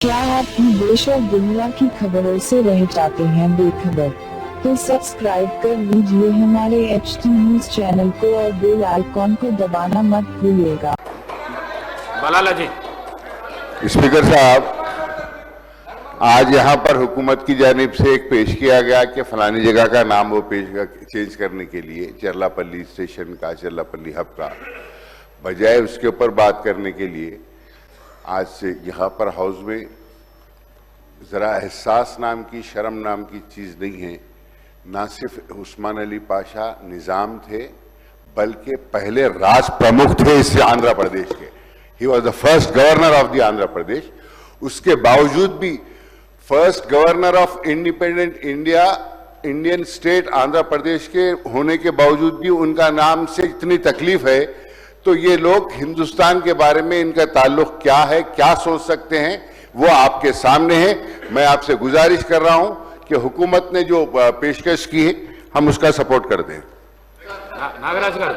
क्या आप भी देश और दुनिया की खबरों से रह जाते हैं बेखबर? तो सब्सक्राइब कर लीजिए हमारे HT न्यूज चैनल को और बेल आइकॉन को दबाना मत भूलिएगा। बलाला जी। स्पीकर साहब, आज यहाँ पर हुकूमत की जानिब से एक पेश किया गया कि फलानी जगह का नाम वो चेंज करने के लिए चरलापल्ली स्टेशन का, चरलापल्ली हब का, बजाय उसके ऊपर बात करने के लिए आज से यहाँ पर हाउस में ज़रा एहसास नाम की, शर्म नाम की चीज़ नहीं है। ना सिर्फ उस्मान अली पाशा निज़ाम थे, बल्कि पहले राज प्रमुख थे इस आंध्र प्रदेश के। He was the first governor of the Andhra Pradesh. उसके बावजूद भी first governor of independent India, Indian state Andhra Pradesh के होने के बावजूद भी उनका नाम से इतनी तकलीफ है, तो ये लोग हिंदुस्तान के बारे में इनका ताल्लुक क्या है, क्या सोच सकते हैं, वो आपके सामने है। मैं आपसे गुजारिश कर रहा हूं कि हुकूमत ने जो पेशकश की है हम उसका सपोर्ट कर दें। नागराज गाరు